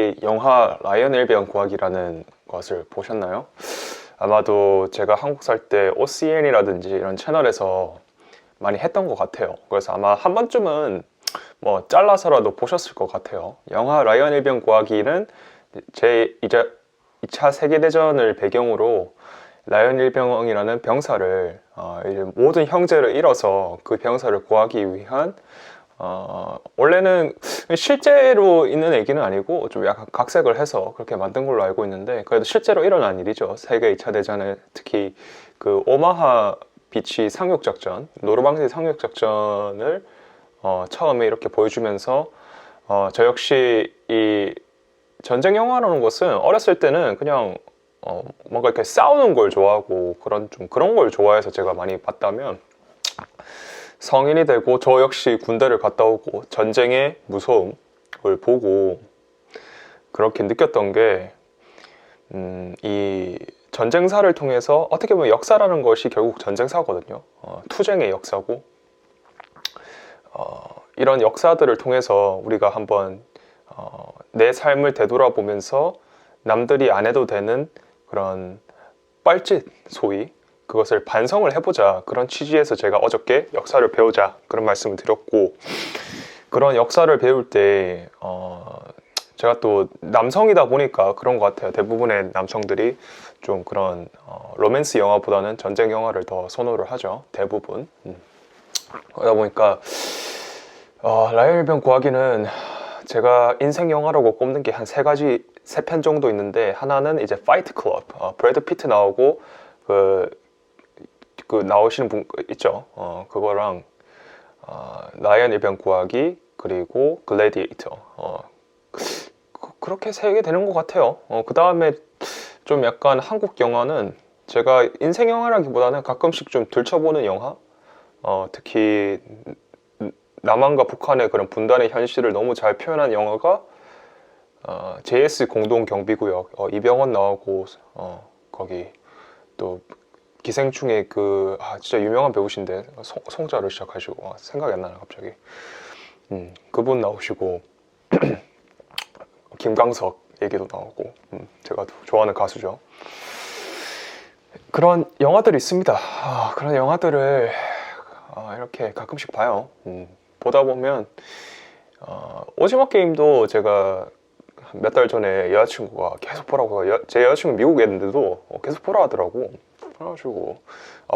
이 영화 라이언 일병 구하기라는 것을 보셨나요? 아마도 제가 한국 살 때 OCN이라든지 이런 채널에서 많이 했던 것 같아요. 그래서 아마 한 번쯤은 뭐 잘라서라도 보셨을 것 같아요. 영화 라이언 일병 구하기는 제 이제 2차 세계대전을 배경으로 라이언 일병이라는 병사를 이제 모든 형제를 잃어서 그 병사를 구하기 위한 원래는 실제로 있는 얘기는 아니고 좀 약간 각색을 해서 그렇게 만든 걸로 알고 있는데, 그래도 실제로 일어난 일이죠. 세계 2차 대전에 특히 그 오마하 비치 상륙작전, 노르망디 상륙작전을 처음에 이렇게 보여주면서 저 역시 이 전쟁 영화라는 것은 어렸을 때는 그냥 뭔가 이렇게 싸우는 걸 좋아하고 그런 걸 좋아해서 제가 많이 봤다면, 성인이 되고 저 역시 군대를 갔다 오고 전쟁의 무서움을 보고 그렇게 느꼈던 게, 이 전쟁사를 통해서 어떻게 보면 역사라는 것이 결국 전쟁사거든요. 투쟁의 역사고, 이런 역사들을 통해서 우리가 한번 내 삶을 되돌아보면서 남들이 안 해도 되는 그런 뻘짓, 소위 그것을 반성을 해보자, 그런 취지에서 제가 어저께 역사를 배우자 그런 말씀을 드렸고, 그런 역사를 배울 때 제가 또 남성이다 보니까 그런 것 같아요. 대부분의 남성들이 좀 그런 로맨스 영화보다는 전쟁 영화를 더 선호를 하죠, 대부분. 그러다 보니까 라이언 일병 구하기는 제가 인생 영화라고 꼽는 게 한 세 편 정도 있는데, 하나는 이제 파이트 클럽, 브래드 피트 나오고 그 나오시는 분 있죠. 그거랑 라이언 일병 구하기, 그리고 글래디에이터, 그렇게 세 개 되는 것 같아요. 그 다음에 좀 약간 한국 영화는 제가 인생 영화라기보다는 가끔씩 좀 들춰보는 영화, 특히 남한과 북한의 그런 분단의 현실을 너무 잘 표현한 영화가 JS 공동경비구역, 이병헌 나오고 거기 또 기생충의 진짜 유명한 배우신데 성자를 시작하시고 생각이 안 나네 갑자기. 그분 나오시고 김광석 얘기도 나오고, 제가 좋아하는 가수죠. 그런 영화들이 있습니다. 그런 영화들을 이렇게 가끔씩 봐요. 보다 보면 오징어 게임도 제가 몇 달 전에 여자친구가 계속 보라고, 제 여자친구 미국에 있는데도 계속 보라 하더라고. 그래가지고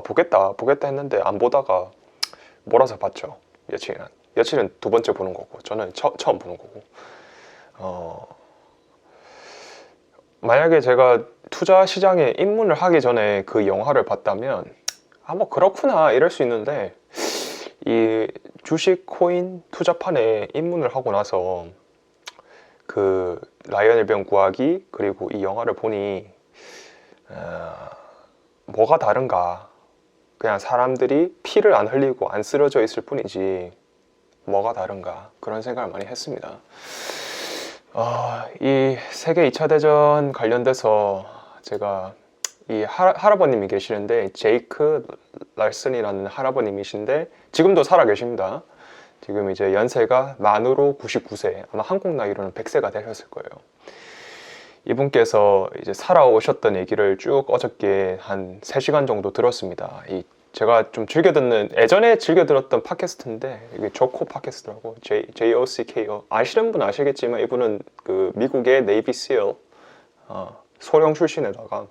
보겠다 했는데 안 보다가 몰아서 봤죠. 여친은 두 번째 보는 거고 저는 처음 보는 거고. 만약에 제가 투자 시장에 입문을 하기 전에 그 영화를 봤다면 뭐 그렇구나 이럴 수 있는데, 이 주식 코인 투자판에 입문을 하고 나서 그 라이언 일병 구하기 그리고 이 영화를 보니 뭐가 다른가, 그냥 사람들이 피를 안 흘리고 안 쓰러져 있을 뿐이지 뭐가 다른가, 그런 생각을 많이 했습니다. 이 세계 2차 대전 관련돼서 제가 이 할아버님이 계시는데, 제이크 랄슨이라는 할아버님이신데 지금도 살아 계십니다. 지금 이제 연세가 만으로 99세, 아마 한국 나이로는 100세가 되셨을 거예요. 이분께서 이제 살아오셨던 얘기를 쭉 어저께 한 3시간 정도 들었습니다. 제가 좀 예전에 즐겨 들었던 팟캐스트인데, 이게 조코 팟캐스트라고, JOCKO. 아시는 분 아시겠지만 이분은 그 미국의 네이비 실, 소령 출신에다가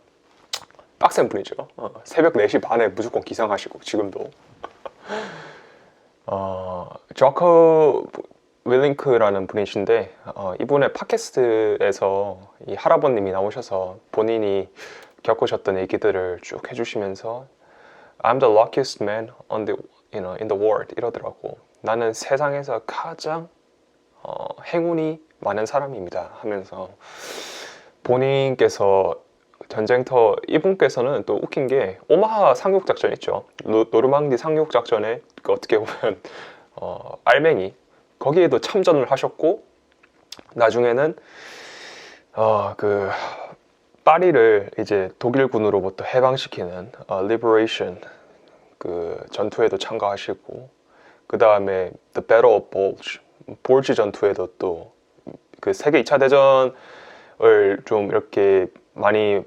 빡센 분이죠. 새벽 4시 반에 무조건 기상하시고 지금도. 조커 윌링크라는 분이신데, 이분의 팟캐스트에서 이 할아버님이 나오셔서 본인이 겪으셨던 얘기들을 쭉 해주시면서 I'm the luckiest man in the world 이러더라고. 나는 세상에서 가장 행운이 많은 사람입니다 하면서, 본인께서 전쟁터, 이분께서는 또 웃긴 게 오마하 상륙작전 있죠. 노르망디 상륙작전에 어떻게 보면 알맹이, 거기에도 참전을 하셨고, 나중에는 그 파리를 이제 독일군으로부터 해방시키는 Liberation 그 전투에도 참가하시고, 그 다음에 The Battle of Bulge, 볼지 전투에도 또 그 세계 2차 대전을 좀 이렇게 많이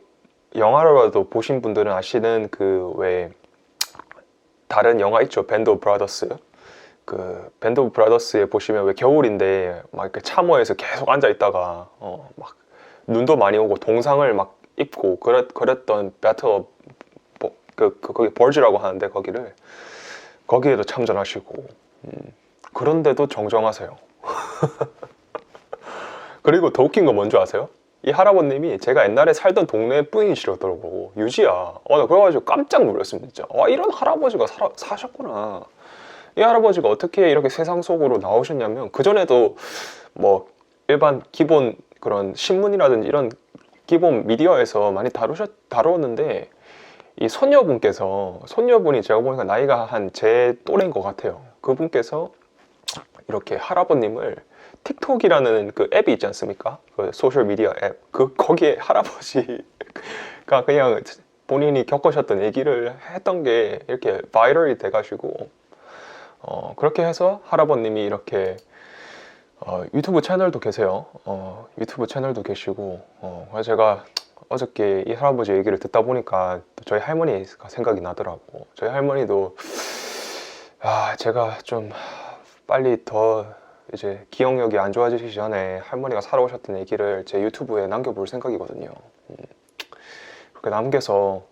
영화로라도 보신 분들은 아시는 그 왜 다른 영화 있죠? 밴드 오브 브라더스. 그 밴드 오브 브라더스에 보시면 왜 겨울인데 막 이렇게 참호에서 계속 앉아 있다가 막 눈도 많이 오고 동상을 막 입고 그랬던 배틀 거기 벌즈라고 하는데 거기에도 참전하시고 그런데도 정정하세요. 그리고 더 웃긴 거 뭔지 아세요? 이 할아버님이 제가 옛날에 살던 동네 분이시더라고. 유지야. 나 그래가지고 깜짝 놀랐습니다. 진짜. 이런 할아버지가 사셨구나. 이 할아버지가 어떻게 이렇게 세상 속으로 나오셨냐면, 그전에도 뭐 일반 기본 그런 신문이라든지 이런 기본 미디어에서 많이 다루었는데, 이 손녀분이 제가 보니까 나이가 한 제 또래인 것 같아요. 그분께서 이렇게 할아버님을 틱톡이라는 그 앱이 있지 않습니까? 그 소셜 미디어 앱. 거기에 할아버지가 그냥 본인이 겪으셨던 얘기를 했던 게 이렇게 바이럴이 돼가지고, 그렇게 해서 할아버님이 이렇게 유튜브 채널도 계세요. 유튜브 채널도 계시고, 그래서 제가 어저께 이 할아버지 얘기를 듣다 보니까 또 저희 할머니가 생각이 나더라고. 저희 할머니도 제가 좀 빨리 더 이제 기억력이 안 좋아지기 전에 할머니가 살아오셨던 얘기를 제 유튜브에 남겨볼 생각이거든요. 그렇게 남겨서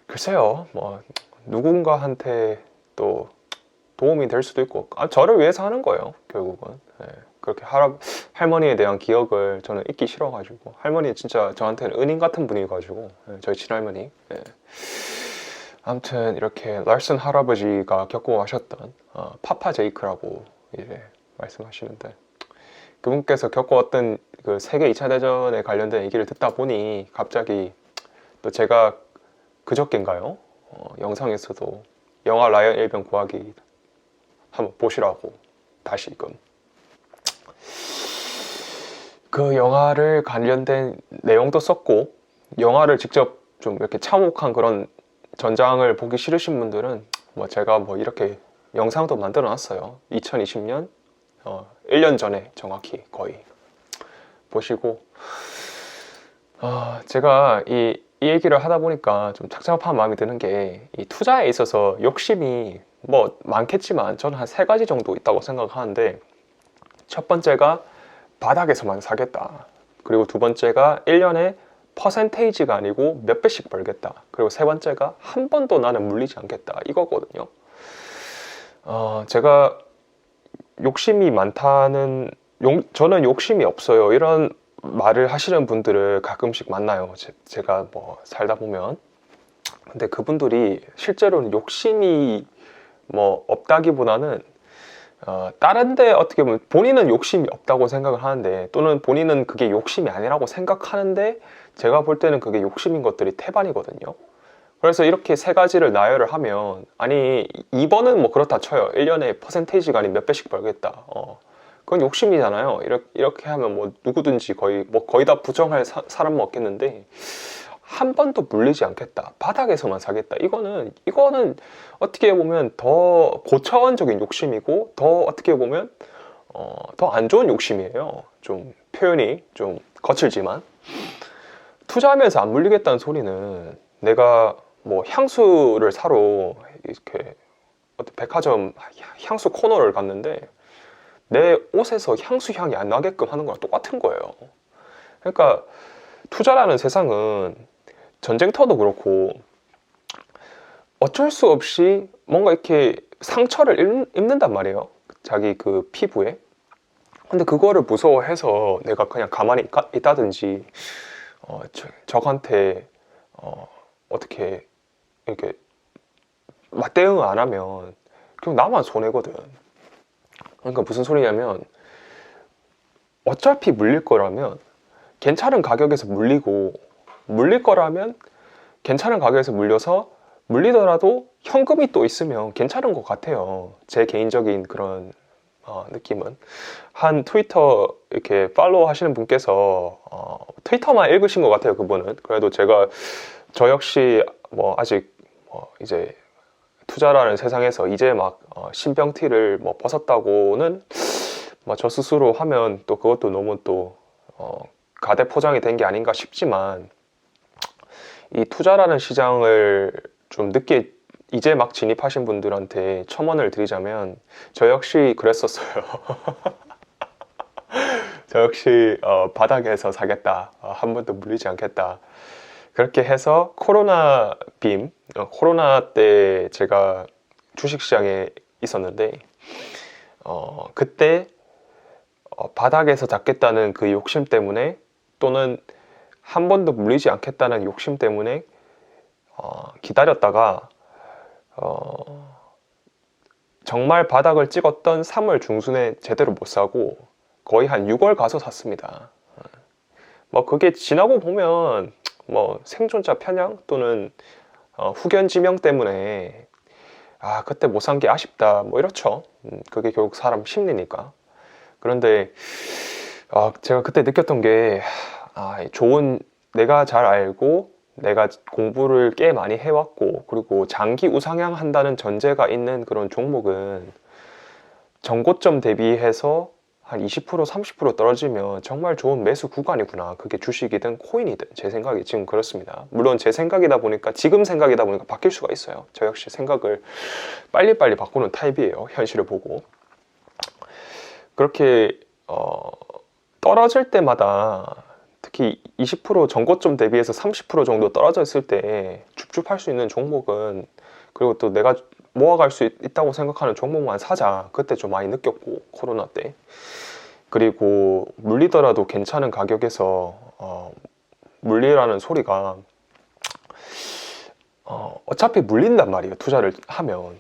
글쎄요, 뭐 누군가한테 또 도움이 될 수도 있고, 저를 위해서 하는 거예요, 결국은. 그렇게 할머니에 대한 기억을 저는 잊기 싫어가지고. 할머니 진짜 저한테는 은인 같은 분이가지고, 저희 친할머니. 아무튼 이렇게 랄슨 할아버지가 겪고 가셨던 파파 제이크라고 이제 말씀하시는데, 그분께서 겪어왔던 그 세계 2차 대전에 관련된 얘기를 듣다 보니 갑자기 또 제가 그저께인가요? 영상에서도 영화 라이언 일병 구하기 한번 보시라고 다시금 그 영화를 관련된 내용도 썼고, 영화를 직접 좀 이렇게 참혹한 그런 전장을 보기 싫으신 분들은 뭐 제가 뭐 이렇게 영상도 만들어 놨어요. 2020년 1년 전에 정확히 거의 보시고, 제가 이 얘기를 하다 보니까 좀 착잡한 마음이 드는 게, 이 투자에 있어서 욕심이 뭐 많겠지만 저는 한 3가지 정도 있다고 생각하는데, 첫 번째가 바닥에서만 사겠다. 그리고 두 번째가 1년에 퍼센테이지가 아니고 몇 배씩 벌겠다. 그리고 세 번째가 한 번도 나는 물리지 않겠다. 이거거든요. 제가 욕심이 많다는, 저는 욕심이 없어요, 이런 말을 하시는 분들을 가끔씩 만나요. 제가 뭐 살다 보면. 근데 그분들이 실제로는 욕심이 뭐 없다기보다는 다른데 어떻게 보면 본인은 욕심이 없다고 생각을 하는데, 또는 본인은 그게 욕심이 아니라고 생각하는데, 제가 볼 때는 그게 욕심인 것들이 태반이거든요. 그래서 이렇게 3가지를 나열을 하면, 아니 2번은 뭐 그렇다 쳐요. 1년에 퍼센테이지가 아닌 몇 배씩 벌겠다. 그건 욕심이잖아요. 이렇게 하면 뭐 누구든지 거의 다 부정할 사람은 없겠는데, 한 번도 물리지 않겠다, 바닥에서만 사겠다, 이거는 어떻게 보면 더 고차원적인 욕심이고, 더 어떻게 보면 더 안 좋은 욕심이에요. 좀 표현이 좀 거칠지만, 투자하면서 안 물리겠다는 소리는, 내가 뭐 향수를 사러 이렇게 백화점 향수 코너를 갔는데 내 옷에서 향수 향이 안 나게끔 하는 거랑 똑같은 거예요. 그러니까 투자라는 세상은, 전쟁터도 그렇고 어쩔 수 없이 뭔가 이렇게 상처를 입는단 말이에요, 자기 그 피부에. 근데 그거를 무서워해서 내가 그냥 가만히 있다든지 적한테 어떻게 이렇게 맞대응을 안 하면 그냥 나만 손해거든. 그러니까 무슨 소리냐면, 어차피 물릴 거라면 괜찮은 가격에서 물릴 거라면 괜찮은 가격에서 물려서, 물리더라도 현금이 또 있으면 괜찮은 것 같아요. 제 개인적인 그런 느낌은. 한 트위터 이렇게 팔로우 하시는 분께서 트위터만 읽으신 것 같아요, 그분은. 그래도 저 역시 뭐 아직 이제 투자라는 세상에서 이제 막 신병티를 뭐 벗었다고는 뭐 저 스스로 하면 또 그것도 너무 또 가대 포장이 된 게 아닌가 싶지만, 이 투자라는 시장을 좀 늦게 이제 막 진입하신 분들한테 첨언을 드리자면, 저 역시 그랬었어요. 저 역시 바닥에서 사겠다, 한 번도 물리지 않겠다, 그렇게 해서 코로나 때 제가 주식시장에 있었는데, 그때 바닥에서 잡겠다는 그 욕심 때문에, 또는 한 번도 물리지 않겠다는 욕심 때문에 기다렸다가 정말 바닥을 찍었던 3월 중순에 제대로 못 사고 거의 한 6월 가서 샀습니다. 뭐 그게 지나고 보면 뭐 생존자 편향 또는 후견 지명 때문에 그때 못 산 게 아쉽다, 뭐 이렇죠. 그게 결국 사람 심리니까. 그런데 제가 그때 느꼈던 게, 내가 잘 알고 내가 공부를 꽤 많이 해왔고, 그리고 장기 우상향 한다는 전제가 있는 그런 종목은 전고점 대비해서 한 20% 30% 떨어지면 정말 좋은 매수 구간이구나. 그게 주식이든 코인이든, 제 생각이 지금 그렇습니다. 물론 제 생각이다 보니까, 지금 생각이다 보니까 바뀔 수가 있어요. 저 역시 생각을 빨리빨리 바꾸는 타입이에요, 현실을 보고. 그렇게 떨어질 때마다, 특히 20% 전고점 대비해서 30% 정도 떨어져 있을 때 줍줍할 수 있는 종목은, 그리고 또 내가 모아갈 수 있다고 생각하는 종목만 사자, 그때 좀 많이 느꼈고, 코로나 때. 그리고 물리더라도 괜찮은 가격에서 물리라는 소리가 어차피 물린단 말이에요, 투자를 하면.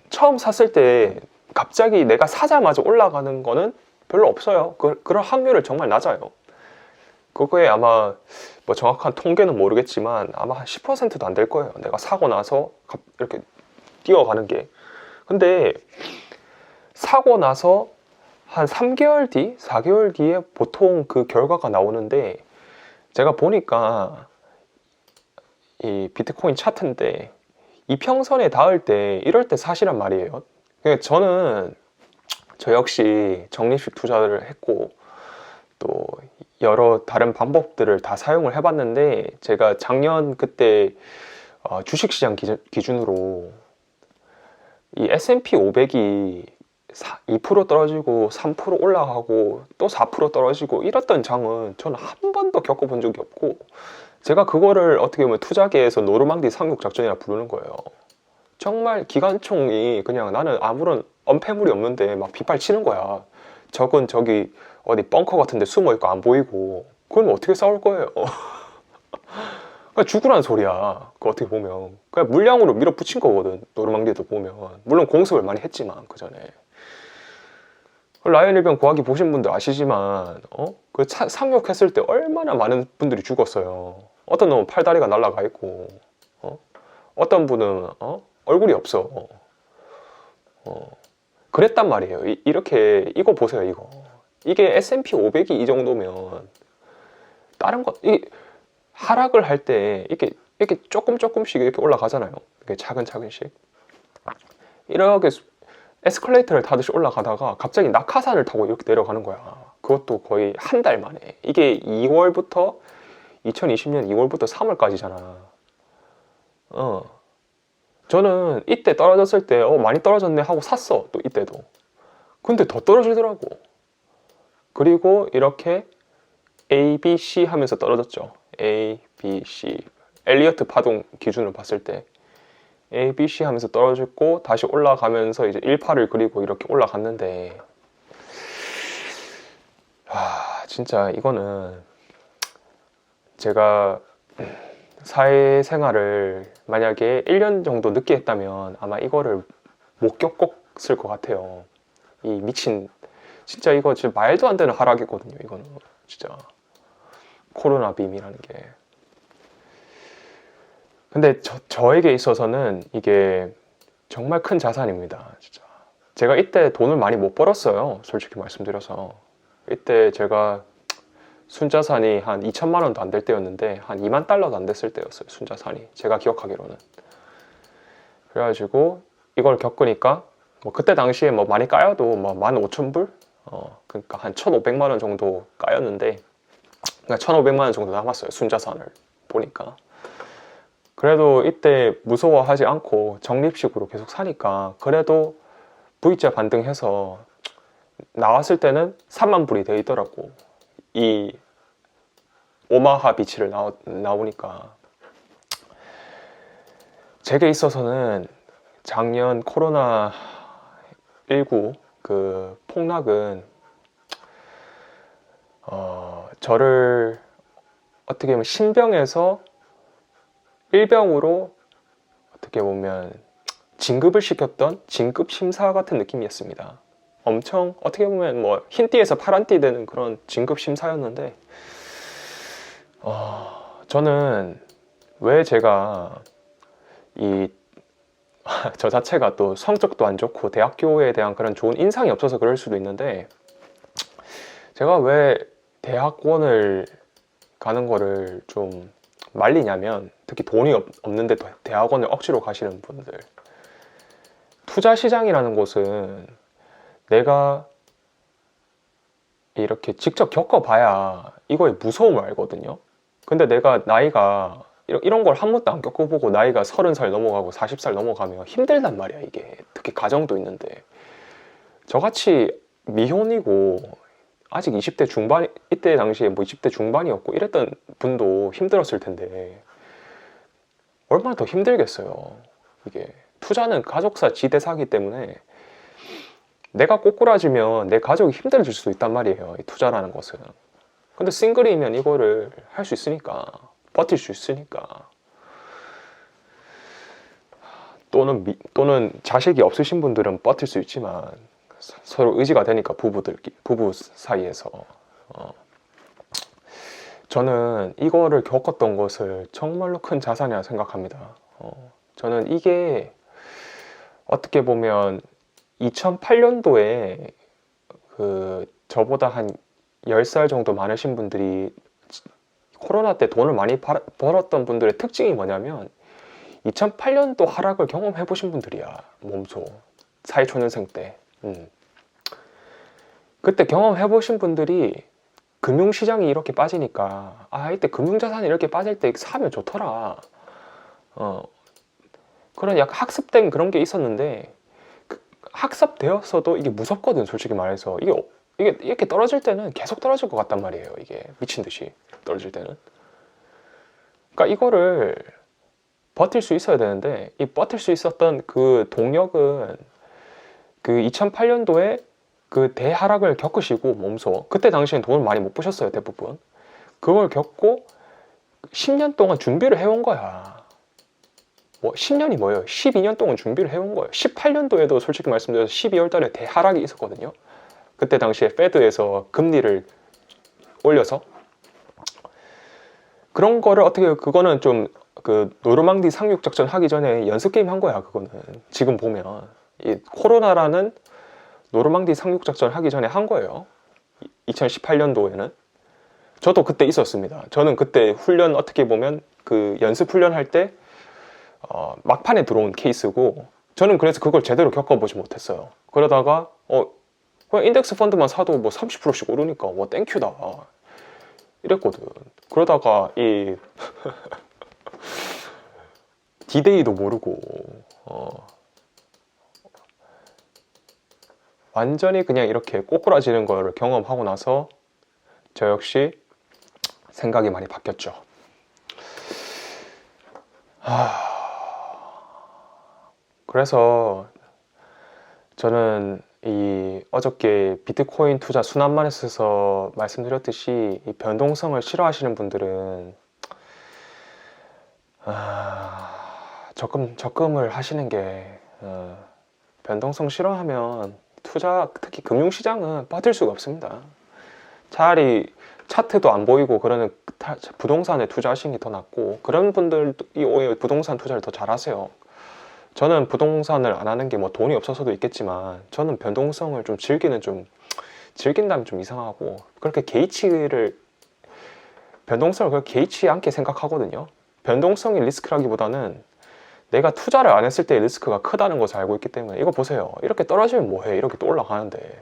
처음 샀을 때 갑자기 내가 사자마자 올라가는 거는 별로 없어요. 그럴 확률은 정말 낮아요. 그거에 아마 뭐 정확한 통계는 모르겠지만 아마 한 10%도 안 될 거예요, 내가 사고 나서 이렇게 뛰어가는 게. 근데 사고 나서 한 3개월 뒤, 4개월 뒤에 보통 그 결과가 나오는데, 제가 보니까 이 비트코인 차트인데 이평선에 닿을 때, 이럴 때 사시란 말이에요. 그러니까 저 역시 적립식 투자를 했고 또 여러 다른 방법들을 다 사용을 해봤는데, 제가 작년 그때 주식시장 기준으로 이 S&P 500이 2% 떨어지고 3% 올라가고 또 4% 떨어지고 이랬던 장은 저는 한 번도 겪어본 적이 없고, 제가 그거를 어떻게 보면 투자계에서 노르망디 상륙작전이라 부르는 거예요. 정말 기관총이 그냥, 나는 아무런 언패물이 없는데 막 빗발치는 거야. 적은 저기 어디 벙커 같은 데 숨어있고 안 보이고, 그건 어떻게 싸울 거예요? 그냥 죽으라는 소리야. 그거 어떻게 보면 그냥 물량으로 밀어붙인 거거든, 노르망디도 보면. 물론 공습을 많이 했지만 그 전에. 라이언 일병 구하기 보신 분들 아시지만 그 상륙했을 때 얼마나 많은 분들이 죽었어요. 어떤 놈은 팔다리가 날아가 있고, 어떤 분은 얼굴이 없어. 그랬단 말이에요. 이렇게, 이거 보세요, 이게 S&P 500이 이 정도면 다른 거, 하락을 할 때 이렇게 조금씩 이렇게 올라가잖아요. 이렇게 차근차근씩. 이렇게 에스컬레이터를 타듯이 올라가다가 갑자기 낙하산을 타고 이렇게 내려가는 거야. 그것도 거의 한 달 만에. 이게 2020년 2월부터 3월까지잖아. 저는 이때 떨어졌을 때 많이 떨어졌네 하고 샀어, 또 이때도. 근데 더 떨어지더라고. 그리고 이렇게 A, B, C 하면서 떨어졌죠. A, B, C. 엘리어트 파동 기준으로 봤을 때 A, B, C 하면서 떨어졌고, 다시 올라가면서 이제 1파를 그리고 이렇게 올라갔는데, 진짜 이거는 제가 사회생활을 만약에 1년 정도 늦게 했다면 아마 이거를 못 겪었을 것 같아요. 이 미친, 진짜 이거 진짜 말도 안 되는 하락이거든요, 이거는. 진짜 코로나 빔이라는 게. 근데 저에게 있어서는 이게 정말 큰 자산입니다, 진짜. 제가 이때 돈을 많이 못 벌었어요, 솔직히 말씀드려서. 이때 제가 순자산이 한 2천만 원도 안 될 때였는데 한 2만 달러도 안 됐을 때였어요, 순자산이. 제가 기억하기로는. 그래가지고 이걸 겪으니까 뭐 그때 당시에 뭐 많이 까여도 뭐 15,000불? 그러니까 한 1,500만 원 정도 까였는데, 그러니까 1,500만 원 정도 남았어요. 순자산을 보니까. 그래도 이때 무서워하지 않고 적립식으로 계속 사니까 그래도 V자 반등해서 나왔을 때는 3만 불이 돼 있더라고. 이 오마하 비치를 나오니까. 제게 있어서는 작년 코로나19 그 폭락은 저를 어떻게 보면 신병에서 일병으로 어떻게 보면 진급을 시켰던 진급 심사 같은 느낌이었습니다. 엄청 어떻게 보면 뭐 흰띠에서 파란띠 되는 그런 진급 심사였는데, 저는 왜 제가 저 자체가 또 성적도 안 좋고 대학교에 대한 그런 좋은 인상이 없어서 그럴 수도 있는데, 제가 왜 대학원을 가는 거를 좀 말리냐면, 특히 돈이 없는데 대학원을 억지로 가시는 분들, 투자 시장이라는 곳은 내가 이렇게 직접 겪어봐야 이거의 무서움을 알거든요. 근데 내가 나이가 이런 걸 한 번도 안 겪어보고 나이가 30살 넘어가고 40살 넘어가면 힘들단 말이야, 이게. 특히 가정도 있는데. 저같이 미혼이고 아직 20대 중반, 이때 당시에 뭐 20대 중반이었고 이랬던 분도 힘들었을 텐데 얼마나 더 힘들겠어요. 이게 투자는 가족사 지대사기 때문에 내가 꼬꾸라지면 내 가족이 힘들어질 수도 있단 말이에요, 이 투자라는 것은. 근데 싱글이면 이거를 할 수 있으니까, 버틸 수 있으니까. 또는 자식이 없으신 분들은 버틸 수 있지만 서로 의지가 되니까, 부부 사이에서. 저는 이거를 겪었던 것을 정말로 큰 자산이라 생각합니다. 저는 이게 어떻게 보면 2008년도에 저보다 한 10살 정도 많으신 분들이 코로나 때 돈을 많이 벌었던 분들의 특징이 뭐냐면 2008년도 하락을 경험해 보신 분들이야. 몸소 사회초년생 때. 그때 경험해 보신 분들이 금융시장이 이렇게 빠지니까 이때 금융자산이 이렇게 빠질 때 사면 좋더라, 그런 약간 학습된 그런 게 있었는데, 학습되었어도 이게 무섭거든, 솔직히 말해서. 이게 이렇게 떨어질 때는 계속 떨어질 것 같단 말이에요. 이게 미친 듯이 떨어질 때는. 그러니까 이거를 버틸 수 있어야 되는데, 이 버틸 수 있었던 그 동력은 그 2008년도에 그 대하락을 겪으시고 몸소, 그때 당시엔 돈을 많이 못 버셨어요, 대부분. 그걸 겪고 10년 동안 준비를 해온 거야. 뭐 10년이 뭐예요? 12년 동안 준비를 해온 거예요. 18년도에도 솔직히 말씀드려서 12월 달에 대하락이 있었거든요. 그때 당시에 페드에서 금리를 올려서. 그런 거를 그거는 좀 그 노르망디 상륙 작전 하기 전에 연습 게임 한 거야, 그거는. 지금 보면 이 코로나라는 노르망디 상륙 작전 하기 전에 한 거예요. 2018년도에는. 저도 그때 있었습니다. 저는 그때 훈련, 어떻게 보면 그 연습 훈련할 때 막판에 들어온 케이스고, 저는 그래서 그걸 제대로 겪어보지 못했어요. 그러다가 그냥 인덱스 펀드만 사도 뭐 30%씩 오르니까 뭐 땡큐다 이랬거든. 그러다가 이 디데이도 모르고 완전히 그냥 이렇게 꼬꾸라지는 거를 경험하고 나서 저 역시 생각이 많이 바뀌었죠. 그래서 저는 이 어저께 비트코인 투자 순환만에서 말씀드렸듯이 이 변동성을 싫어하시는 분들은 적금을 하시는 게, 변동성 싫어하면 투자, 특히 금융시장은 버틸 수가 없습니다. 차라리 차트도 안 보이고 그러는 부동산에 투자하시는 게 더 낫고, 그런 분들이 오히려 부동산 투자를 더 잘하세요. 저는 부동산을 안 하는 게 뭐 돈이 없어서도 있겠지만, 저는 변동성을 좀 즐긴다면 좀 이상하고, 그렇게 변동성을 그렇게 개의치 않게 생각하거든요. 변동성이 리스크라기보다는 내가 투자를 안 했을 때 리스크가 크다는 것을 알고 있기 때문에. 이거 보세요, 이렇게 떨어지면 뭐해, 이렇게 또 올라가는데.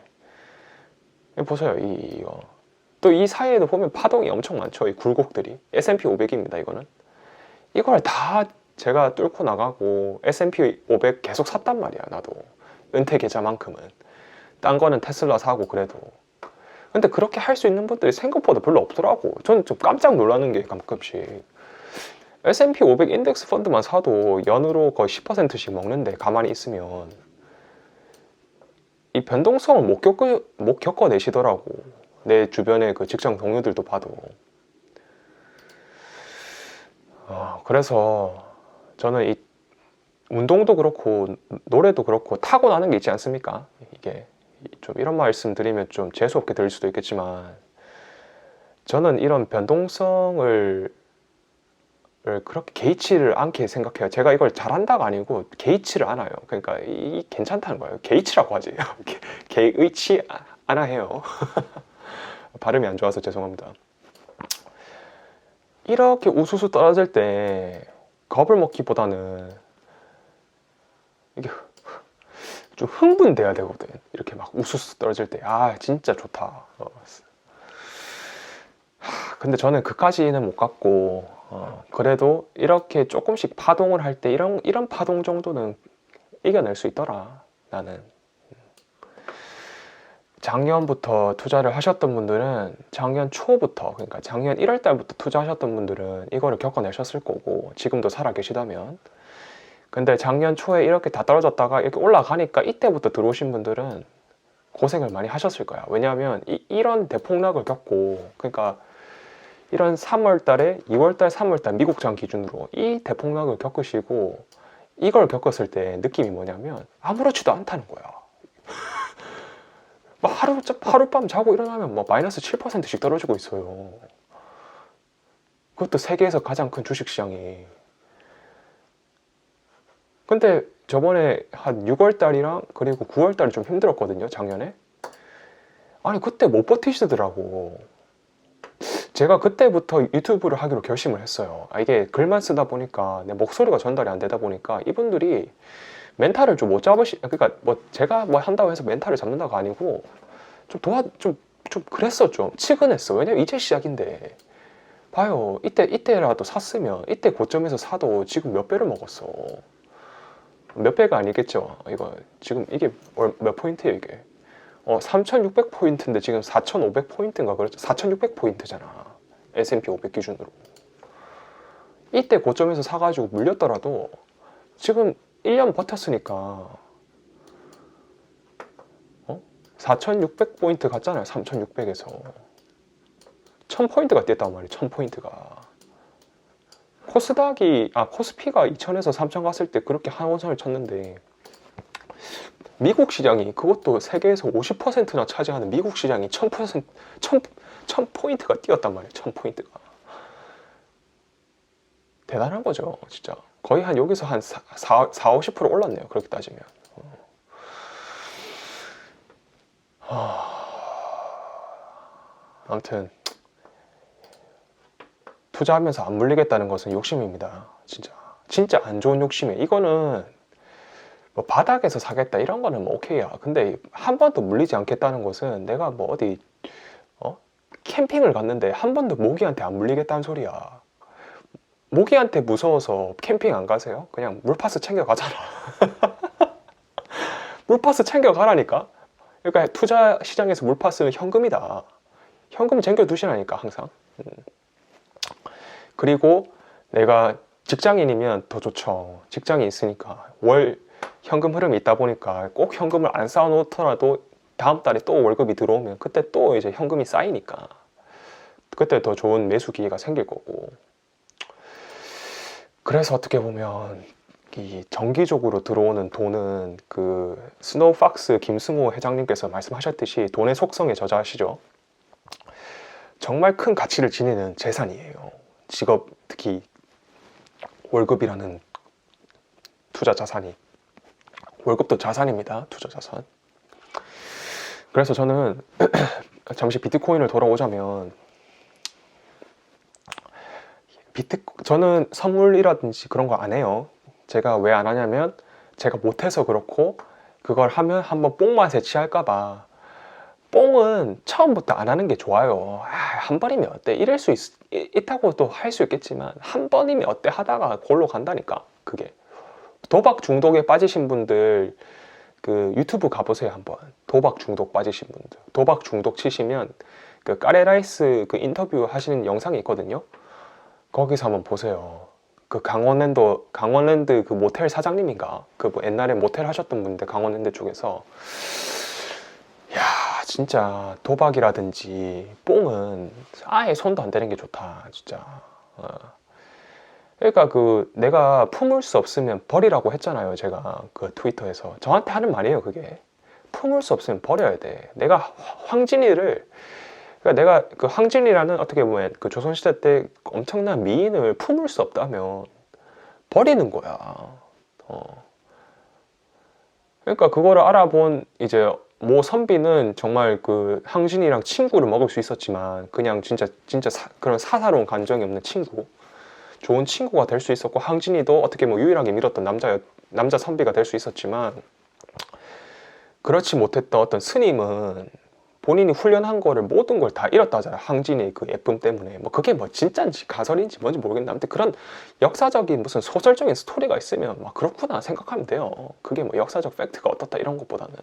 보세요. 이거. 또 이 사이에도 보면 파동이 엄청 많죠. 이 굴곡들이. S&P 500입니다. 이거는. 이걸 다 제가 뚫고 나가고 S&P 500 계속 샀단 말이야. 나도. 은퇴 계좌만큼은. 딴 거는 테슬라 사고 그래도. 근데 그렇게 할 수 있는 분들이 생각보다 별로 없더라고. 저는 좀 깜짝 놀라는 게 가끔씩. S&P 500 인덱스 펀드만 사도 연으로 거의 10%씩 먹는데 가만히 있으면 이 변동성을 못 겪어내시더라고. 내 주변의 그 직장 동료들도 봐도. 그래서 저는 이 운동도 그렇고 노래도 그렇고 타고나는 게 있지 않습니까? 이게 좀 이런 말씀 드리면 좀 재수없게 들릴 수도 있겠지만 저는 이런 변동성을 그렇게 개의치를 않게 생각해요. 제가 이걸 잘한다가 아니고 개의치를 않아요. 그러니까 이 괜찮다는 거예요. 개의치라고 하지. 개의치 않아 해요. 발음이 안 좋아서 죄송합니다. 이렇게 우수수 떨어질 때 겁을 먹기보다는 이게 좀 흥분돼야 되거든. 이렇게 막 우수수 떨어질 때 진짜 좋다. 근데 저는 그까지는 못 갔고 그래도 이렇게 조금씩 파동을 할 때 이런 파동 정도는 이겨낼 수 있더라. 나는 작년부터 투자를 하셨던 분들은 작년 초부터, 그러니까 작년 1월 달부터 투자하셨던 분들은 이거를 겪어내셨을 거고 지금도 살아 계시다면. 근데 작년 초에 이렇게 다 떨어졌다가 이렇게 올라가니까 이때부터 들어오신 분들은 고생을 많이 하셨을 거야. 왜냐하면 이런 대폭락을 겪고, 그러니까 이런 3월 달에 2월 달, 3월 달 미국장 기준으로 이 대폭락을 겪으시고 이걸 겪었을 때 느낌이 뭐냐면 아무렇지도 않다는 거야. 막 하룻밤 자고 일어나면 막 마이너스 7%씩 떨어지고 있어요. 그것도 세계에서 가장 큰 주식시장이. 근데 저번에 한 6월 달이랑 그리고 9월 달이 좀 힘들었거든요. 작년에. 아니 그때 못 버티시더라고. 제가 그때부터 유튜브를 하기로 결심을 했어요. 이게 글만 쓰다 보니까 내 목소리가 전달이 안 되다 보니까 이분들이 멘탈을 좀 못 그러니까 뭐 제가 뭐 한다고 해서 멘탈을 잡는다가 아니고 좀 그랬어. 좀 치근했어. 왜냐면 이제 시작인데 봐요. 이때라도 샀으면 이때 고점에서 사도 지금 몇 배를 먹었어. 몇 배가 아니겠죠. 이거 지금 이게 몇 포인트예요 이게? 3600포인트인데 지금 4500포인트인가 그렇죠. 4600포인트잖아. S&P 500 기준으로. 이때 고점에서 사가지고 물렸더라도 지금 1년 버텼으니까 4600포인트 갔잖아요. 3600에서 1000포인트가 뛰었단 말이에요. 1000포인트가. 코스피가 2000에서 3000 갔을 때 그렇게 하원선을 쳤는데 미국 시장이, 그것도 세계에서 50%나 차지하는 미국 시장이 1000포인트가 뛰었단 말이에요. 1000포인트가. 대단한 거죠. 진짜. 거의 여기서 한 50% 올랐네요. 그렇게 따지면. 아무튼 투자하면서 안 물리겠다는 것은 욕심입니다. 진짜 안 좋은 욕심이에요. 이거는 뭐 바닥에서 사겠다 이런 거는 뭐 오케이야. 근데 한 번도 물리지 않겠다는 것은 내가 뭐 어디 캠핑을 갔는데 한 번도 모기한테 안 물리겠다는 소리야. 모기한테 무서워서 캠핑 안 가세요? 그냥 물파스 챙겨 가잖아. 물파스 챙겨 가라니까. 그러니까 투자 시장에서 물파스는 현금이다. 현금 챙겨 두시라니까 항상. 그리고 내가 직장인이면 더 좋죠. 직장이 있으니까 월 현금 흐름이 있다 보니까 꼭 현금을 안 쌓아 놓더라도 다음 달에 또 월급이 들어오면 그때 또 이제 현금이 쌓이니까 그때 더 좋은 매수 기회가 생길 거고. 그래서 어떻게 보면 이 정기적으로 들어오는 돈은 그 스노우팍스 김승호 회장님께서 말씀하셨듯이 돈의 속성에 저자하시죠. 정말 큰 가치를 지니는 재산이에요. 직업, 특히 월급이라는 투자 자산이. 월급도 자산입니다. 투자 자산. 그래서 저는 잠시 비트코인을 돌아오자면 저는 선물이라든지 그런 거 안 해요. 제가 왜 안 하냐면 제가 못해서 그렇고 그걸 하면 한번 뽕맛에 취할까봐 뽕은 처음부터 안 하는 게 좋아요. 한 번이면 어때? 이럴 수 있다고 또 할 수 있겠지만 한 번이면 어때? 하다가 골로 간다니까. 그게 도박 중독에 빠지신 분들 그 유튜브 가보세요. 한번 도박 중독 빠지신 분들, 도박 중독 치시면 그 까레라이스 그 인터뷰 하시는 영상이 있거든요. 거기서 한번 보세요. 그 강원랜드 그 모텔 사장님인가, 그 뭐 옛날에 모텔 하셨던 분인데 강원랜드 쪽에서, 야 진짜 도박이라든지 뽕은 아예 손도 안 대는 게 좋다 진짜. 그러니까 그 내가 품을 수 없으면 버리라고 했잖아요. 제가 그 트위터에서 저한테 하는 말이에요. 그게 품을 수 없으면 버려야 돼. 내가 황진이를, 그러니까 내가 그 황진이라는 어떻게 보면 그 조선시대 때 엄청난 미인을 품을 수 없다면 버리는 거야. 그러니까 그거를 알아본 이제 모 선비는 정말 그 황진이랑 친구를 먹을 수 있었지만 그냥 진짜 그런 사사로운 감정이 없는 친구, 좋은 친구가 될 수 있었고, 황진이도 어떻게 뭐 유일하게 밀었던 남자 선비가 될 수 있었지만, 그렇지 못했던 어떤 스님은 본인이 훈련한 거를 모든 걸 다 잃었다잖아요. 황진이의 그 예쁨 때문에. 뭐 그게 뭐 진짜인지 가설인지 뭔지 모르겠는데 아무튼 그런 역사적인 무슨 소설적인 스토리가 있으면 막 그렇구나 생각하면 돼요. 그게 뭐 역사적 팩트가 어떻다 이런 것보다는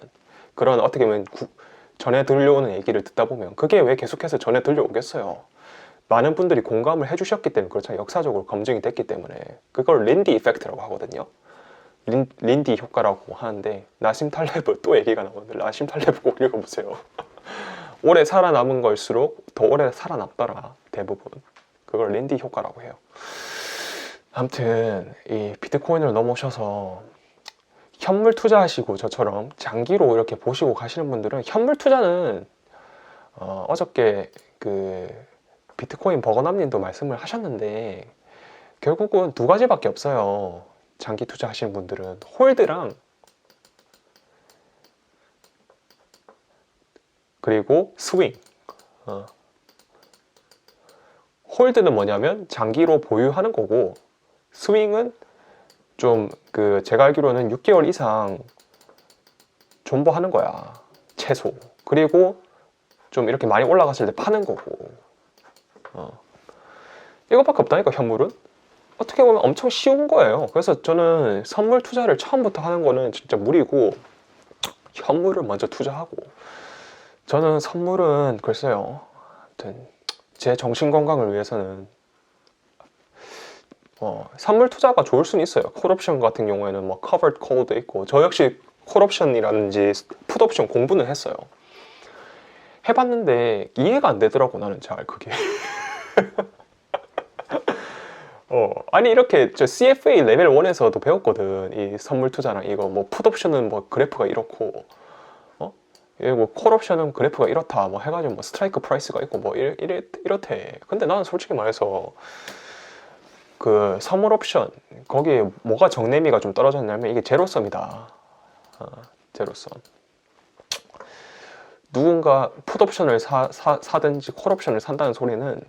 그런 어떻게 보면 전해 들려오는 얘기를 듣다 보면 그게 왜 계속해서 전해 들려오겠어요. 많은 분들이 공감을 해주셨기 때문에 그렇잖아요. 역사적으로 검증이 됐기 때문에. 그걸 린디 이펙트라고 하거든요. 린디 효과라고 하는데, 나심 탈레브 또 얘기가 나오는데 나심 탈레브 꼭 읽어보세요. 오래 살아남은 걸수록 더 오래 살아남더라 대부분. 그걸 린디 효과라고 해요. 아무튼 이 비트코인을 넘어오셔서 현물 투자하시고 저처럼 장기로 이렇게 보시고 가시는 분들은, 현물 투자는 어저께 그 비트코인 버거남님도 말씀을 하셨는데 결국은 두 가지밖에 없어요. 장기 투자하시는 분들은 홀드랑 그리고 스윙. 홀드는 뭐냐면 장기로 보유하는 거고, 스윙은 좀 그 제가 알기로는 6개월 이상 존버하는 거야 최소. 그리고 좀 이렇게 많이 올라갔을 때 파는 거고. 이것밖에 없다니까 현물은. 어떻게 보면 엄청 쉬운 거예요. 그래서 저는 선물 투자를 처음부터 하는 거는 진짜 무리고, 현물을 먼저 투자하고. 저는 선물은 글쎄요, 아무튼 제 정신 건강을 위해서는 선물 투자가 좋을 수는 있어요. 콜옵션 같은 경우에는 뭐 covered call도 있고, 저 역시 콜옵션이라든지 풋옵션 공부는 했어요. 해봤는데 이해가 안 되더라고 나는 잘 그게. 아니 이렇게 저 CFA 레벨 1에서도 배웠거든. 이 선물 투자랑 이거 뭐 풋옵션은 뭐 그래프가 이렇고, 그리고 콜옵션은 그래프가 이렇다 뭐 해가지고 뭐 스트라이크 프라이스가 있고 뭐 이렇대. 근데 나는 솔직히 말해서 그 선물 옵션 거기에 뭐가 정내미가 좀 떨어졌냐면 이게 제로섬이다. 제로섬. 누군가 풋옵션을 사든지 콜옵션을 산다는 소리는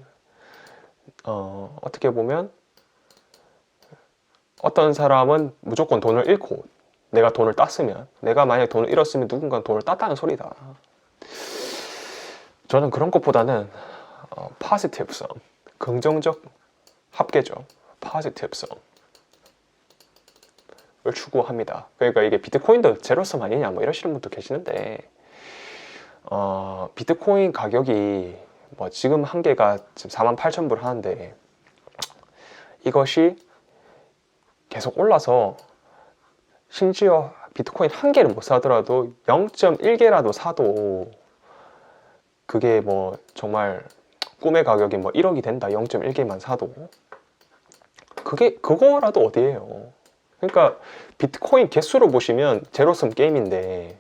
어떻게 보면 어떤 사람은 무조건 돈을 잃고, 내가 돈을 땄으면, 내가 만약에 돈을 잃었으면 누군가 돈을 땄다는 소리다. 저는 그런 것보다는 positive성, 긍정적 합계죠. positive성을 추구합니다. 그러니까 이게 비트코인도 제로섬 아니냐 뭐 이러시는 분도 계시는데, 비트코인 가격이 뭐 지금 한 개가 지금 48,000불 하는데, 이것이 계속 올라서 심지어 비트코인 한 개를 못 사더라도 0.1개라도 사도 그게 뭐 정말 꿈의 가격이 뭐 1억이 된다. 0.1개만 사도 그거라도 어디예요. 그러니까 비트코인 개수로 보시면 제로섬 게임인데,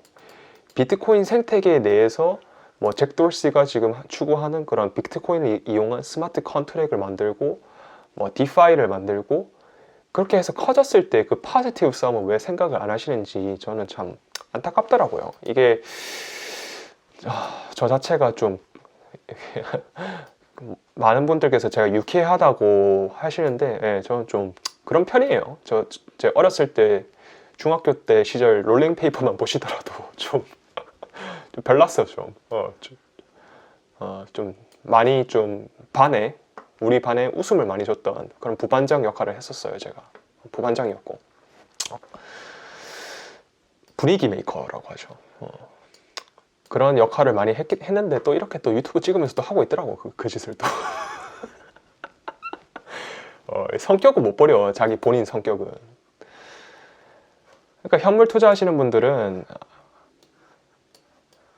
비트코인 생태계 내에서 뭐 잭 돌시가 지금 추구하는 그런 비트코인을 이용한 스마트 컨트랙을 만들고 뭐 디파이를 만들고 그렇게 해서 커졌을 때 그 포지티브 썸은 왜 생각을 안 하시는지 저는 참 안타깝더라고요. 이게 저 자체가 좀 많은 분들께서 제가 유쾌하다고 하시는데, 예, 저는 좀 그런 편이에요. 제 어렸을 때 중학교 때 시절 롤링페이퍼만 보시더라도 좀 별났어 좀. 좀 많이 좀 우리 반에 웃음을 많이 줬던 그런 부반장 역할을 했었어요. 제가 부반장이었고 분위기 메이커라고 하죠. 그런 역할을 많이 했는데 또 이렇게 또 유튜브 찍으면서 또 하고 있더라고 그 짓을 또. 성격은 못 버려. 자기 본인 성격은. 그러니까 현물 투자하시는 분들은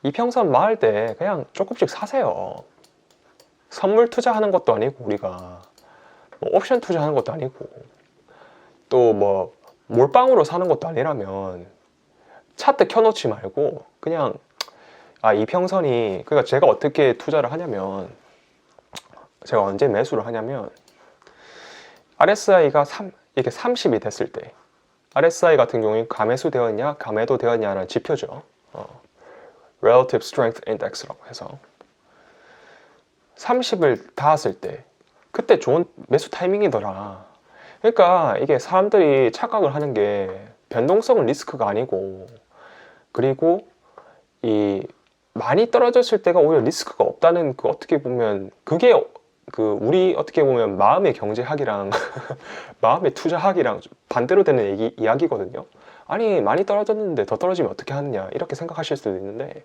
이평선 마을 때 그냥 조금씩 사세요. 선물 투자하는 것도 아니고 우리가 뭐 옵션 투자하는 것도 아니고 또 뭐 몰빵으로 사는 것도 아니라면 차트 켜놓지 말고 그냥 이평선이 그러니까 제가 어떻게 투자를 하냐면 제가 언제 매수를 하냐면 RSI가 이렇게 30이 됐을 때 RSI 같은 경우에 가매수 되었냐 가매도 되었냐라는 지표죠. Relative Strength Index라고 해서 30을 닿았을 때 그때 좋은 매수 타이밍이더라. 그러니까 이게 사람들이 착각을 하는 게 변동성은 리스크가 아니고 그리고 이 많이 떨어졌을 때가 오히려 리스크가 없다는 그 어떻게 보면 그게 그 우리 어떻게 보면 마음의 경제학이랑 마음의 투자학이랑 반대로 되는 이야기거든요. 아니 많이 떨어졌는데 더 떨어지면 어떻게 하느냐 이렇게 생각하실 수도 있는데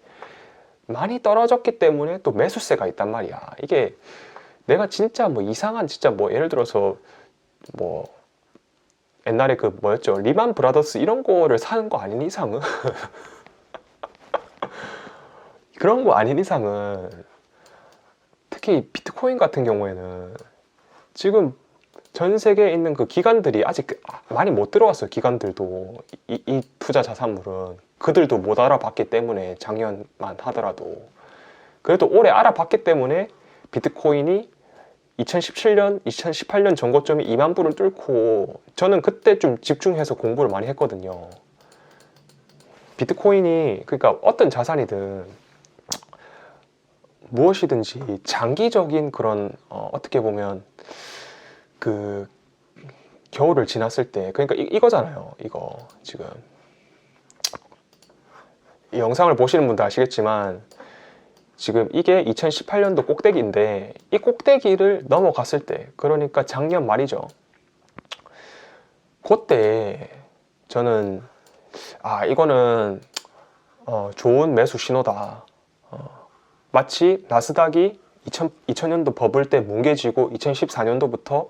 많이 떨어졌기 때문에 또 매수세가 있단 말이야. 이게 내가 진짜 뭐 이상한 진짜 뭐 예를 들어서 뭐 옛날에 그 뭐였죠 리만 브라더스 이런 거를 사는 거 아닌 이상은 그런 거 아닌 이상은 특히 비트코인 같은 경우에는 지금 전 세계에 있는 그 기관들이 아직 많이 못 들어왔어요. 기관들도 이 투자 자산물은 그들도 못 알아봤기 때문에 작년만 하더라도 그래도 올해 알아봤기 때문에 비트코인이 2017년, 2018년 전고점이 2만 불을 뚫고 저는 그때 좀 집중해서 공부를 많이 했거든요. 비트코인이 그러니까 어떤 자산이든 무엇이든지 장기적인 그런 어떻게 보면 그 겨울을 지났을 때 그러니까 이거잖아요. 이거 지금 이 영상을 보시는 분도 아시겠지만 지금 이게 2018년도 꼭대기인데 이 꼭대기를 넘어갔을 때 그러니까 작년 말이죠. 그때 저는 이거는 좋은 매수 신호다. 마치 나스닥이 2000년도 버블 때 뭉개지고 2014년도부터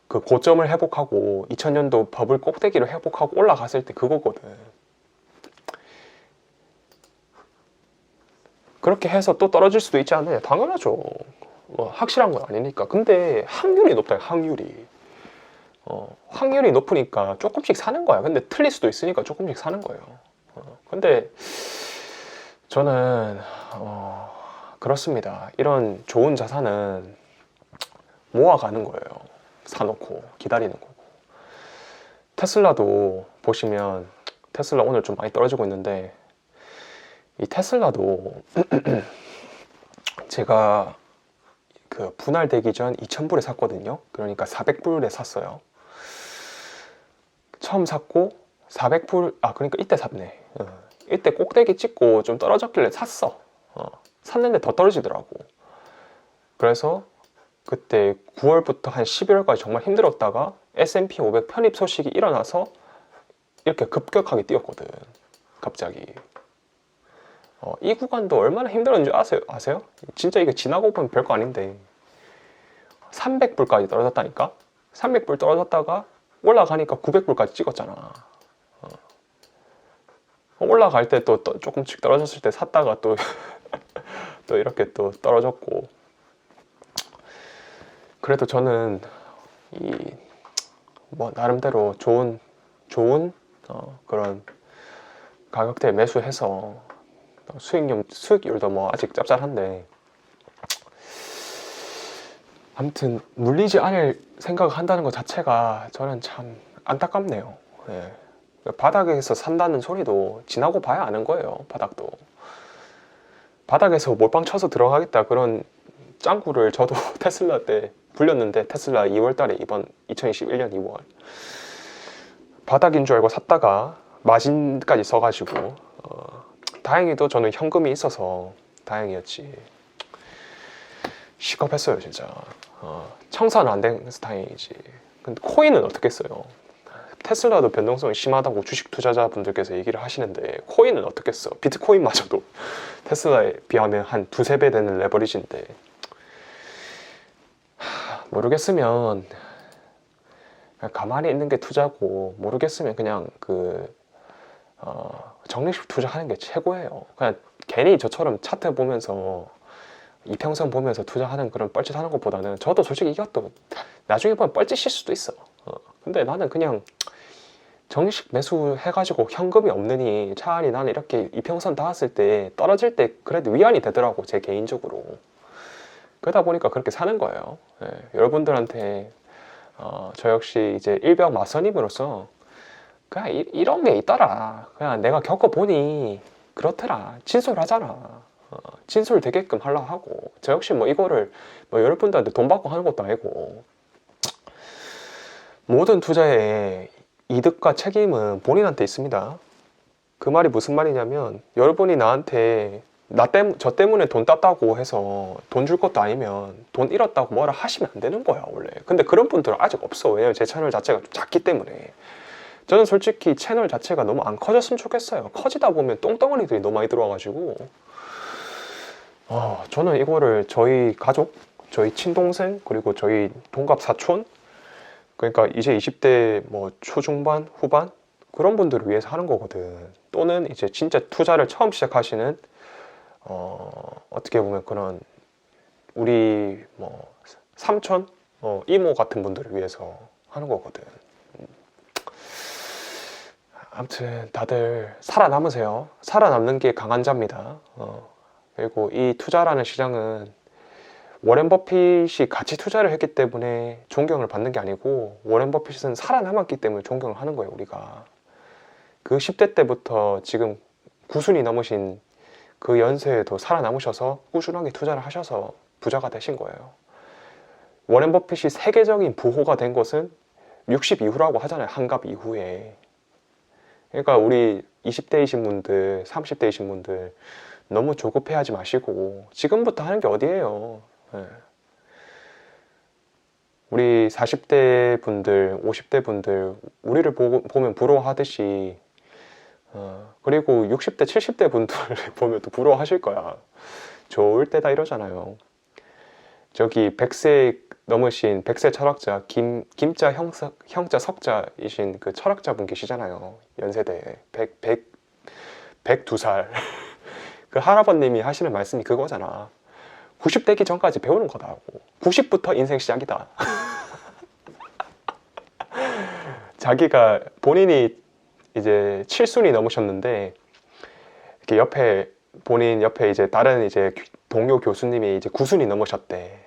그 고점을 회복하고 2000년도 버블 꼭대기를 회복하고 올라갔을 때 그거거든. 그렇게 해서 또 떨어질 수도 있지 않느냐? 당연하죠. 확실한 건 아니니까. 근데 확률이 높다. 확률이 높으니까 조금씩 사는 거야. 근데 틀릴 수도 있으니까 조금씩 사는 거예요. 근데 저는 그렇습니다. 이런 좋은 자산은 모아가는 거예요. 사놓고 기다리는 거고. 테슬라도 보시면 테슬라 오늘 좀 많이 떨어지고 있는데 이 테슬라도 제가 그 분할되기 전 2,000불에 샀거든요. 그러니까 400불에 샀어요. 처음 샀고 400불 그러니까 이때 샀네. 이때 꼭대기 찍고 좀 떨어졌길래 샀어. 샀는데 더 떨어지더라고. 그래서 그때 9월부터 한 11월까지 정말 힘들었다가 S&P 500 편입 소식이 일어나서 이렇게 급격하게 뛰었거든. 갑자기. 이 구간도 얼마나 힘들었는지 아세요? 진짜 이거 지나고 보면 별거 아닌데 300불까지 떨어졌다니까? 300불 떨어졌다가 올라가니까 900불까지 찍었잖아. 올라갈 때 또 조금씩 떨어졌을 때 샀다가 또 또 이렇게 또 떨어졌고. 그래도 저는 뭐 나름대로 좋은 그런 가격대에 매수해서 수익률도 뭐 아직 짭짤한데 아무튼 물리지 않을 생각을 한다는 것 자체가 저는 참 안타깝네요. 네. 바닥에서 산다는 소리도 지나고 봐야 아는 거예요. 바닥에서 몰빵 쳐서 들어가겠다 그런 짱구를 저도 테슬라 때 불렸는데 테슬라 2월달에 이번 2021년 2월 바닥인 줄 알고 샀다가 마진까지 써가지고 다행히도 저는 현금이 있어서 다행이었지. 시겁했어요 진짜. 청산은 안 돼서 다행이지. 근데 코인은 어떻게 써요? 테슬라도 변동성이 심하다고 주식 투자자분들께서 얘기를 하시는데 코인은 어떻게 써? 비트코인마저도 테슬라에 비하면 한 두세 배 되는 레버리지인데 모르겠으면 그냥 가만히 있는 게 투자고, 모르겠으면 그냥 적립식 투자하는 게 최고예요. 그냥 괜히 저처럼 차트 보면서 이평선 보면서 투자하는 그런 뻘짓하는 것보다는, 저도 솔직히 이것도 나중에 보면 뻘짓일 수도 있어. 근데 나는 그냥 정식 매수 해가지고 현금이 없느니 차라리 나는 이렇게 이평선 닿았을 때 떨어질 때 그래도 위안이 되더라고, 제 개인적으로. 그러다 보니까 그렇게 사는 거예요. 예, 여러분들한테 저 역시 이제 일병 마선임으로서 그냥 이런 게 있더라, 그냥 내가 겪어보니 그렇더라, 진솔하잖아. 진솔 되게끔 하려고 하고, 저 역시 뭐 이거를 뭐 여러분들한테 돈 받고 하는 것도 아니고, 모든 투자의 이득과 책임은 본인한테 있습니다. 그 말이 무슨 말이냐면, 여러분이 나한테 저 때문에 돈 땄다고 해서 돈 줄 것도 아니면 돈 잃었다고 뭐라 하시면 안 되는 거야 원래. 근데 그런 분들은 아직 없어. 왜냐면 제 채널 자체가 좀 작기 때문에. 저는 솔직히 채널 자체가 너무 안 커졌으면 좋겠어요. 커지다 보면 똥덩어리들이 너무 많이 들어와가지고 저는 이거를 저희 가족, 저희 친동생, 그리고 저희 동갑 사촌, 그러니까 이제 20대 뭐 초중반, 후반 그런 분들을 위해서 하는 거거든. 또는 이제 진짜 투자를 처음 시작하시는 어떻게 보면 그런 우리 뭐 삼촌, 이모 같은 분들을 위해서 하는 거거든. 아무튼 다들 살아남으세요. 살아남는 게 강한 자입니다. 그리고 이 투자라는 시장은 워렌 버핏이 같이 투자를 했기 때문에 존경을 받는 게 아니고, 워렌 버핏은 살아남았기 때문에 존경을 하는 거예요, 우리가. 그 10대 때부터 지금 90이 넘으신 그 연세에도 살아남으셔서 꾸준하게 투자를 하셔서 부자가 되신 거예요. 워렌 버핏이 세계적인 부호가 된 것은 60 이후라고 하잖아요. 한갑 이후에. 그러니까 우리 20대이신 분들, 30대이신 분들 너무 조급해하지 마시고 지금부터 하는 게 어디예요. 네. 우리 40대 분들, 50대 분들 우리를 보면 부러워하듯이 그리고 60대, 70대 분들 보면 또 부러워하실 거야. 좋을 때다 이러잖아요. 저기 100세 넘으신 100세 철학자 김자 형자 석자이신 그 철학자분 계시잖아요. 연세대 102살 그 할아버님이 하시는 말씀이 그거잖아. 90 되기 전까지 배우는 거다고. 90부터 인생 시작이다. 자기가 본인이 이제 7순이 넘으셨는데 이렇게 본인 옆에 이제 다른 이제 동료 교수님이 이제 9순이 넘으셨대.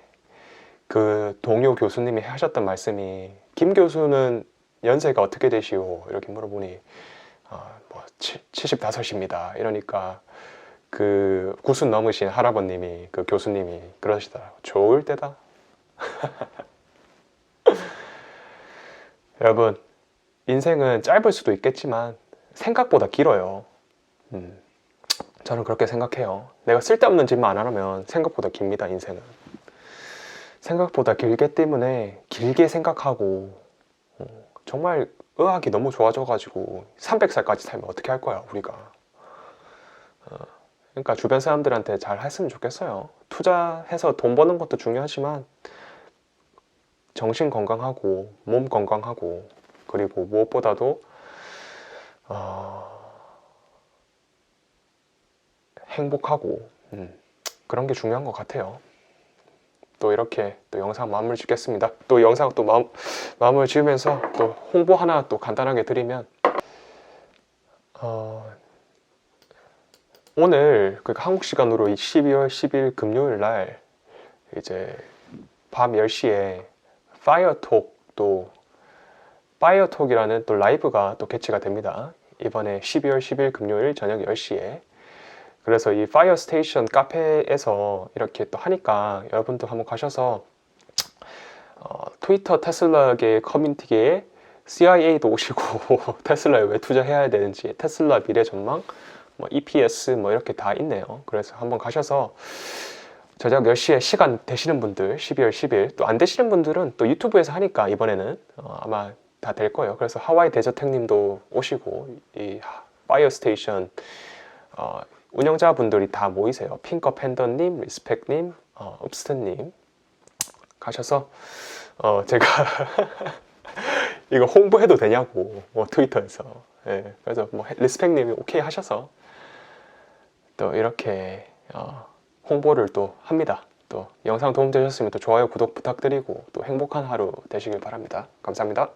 그 동료 교수님이 하셨던 말씀이, 김 교수는 연세가 어떻게 되시오? 이렇게 물어보니 뭐 75입니다. 이러니까 그 9순 넘으신 할아버님이, 그 교수님이 그러시더라고. 좋을 때다. 여러분, 인생은 짧을 수도 있겠지만 생각보다 길어요. 저는 그렇게 생각해요. 내가 쓸데없는 짓만 안 하면 생각보다 깁니다, 인생은. 생각보다 길기 때문에 길게 생각하고, 정말 의학이 너무 좋아져가지고 300살까지 살면 어떻게 할 거야, 우리가. 그러니까 주변 사람들한테 잘 했으면 좋겠어요. 투자해서 돈 버는 것도 중요하지만 정신 건강하고 몸 건강하고, 그리고 무엇보다도 행복하고 그런 게 중요한 것 같아요. 또 이렇게 또 영상 마무리 짓겠습니다. 또 영상 또 마무리 지으면서 또 홍보 하나 또 간단하게 드리면, 오늘 그러니까 한국 시간으로 12월 10일 금요일 날 이제 밤 10시에 파이어톡이라는 또 라이브가 또 개최가 됩니다. 이번에 12월 10일 금요일 저녁 10시에. 그래서 이 파이어 스테이션 카페에서 이렇게 또 하니까 여러분도 한번 가셔서 트위터 테슬라계 커뮤니티계에 CIA도 오시고 테슬라에 왜 투자해야 되는지, 테슬라 미래 전망 뭐 EPS 뭐 이렇게 다 있네요. 그래서 한번 가셔서 저녁 10시에 시간 되시는 분들 12월 10일 또 안 되시는 분들은 또 유튜브에서 하니까 이번에는 아마 다 될 거예요. 그래서 하와이 대저택님도 오시고 이 파이어 스테이션 운영자분들이 다 모이세요. 핑거 팬더님, 리스펙님, 읍스트님 가셔서 제가 이거 홍보해도 되냐고 뭐 트위터에서 그래서 뭐 리스펙님이 오케이 하셔서 또 이렇게 홍보를 또 합니다. 또 영상 도움되셨으면 또 좋아요, 구독 부탁드리고 또 행복한 하루 되시길 바랍니다. 감사합니다.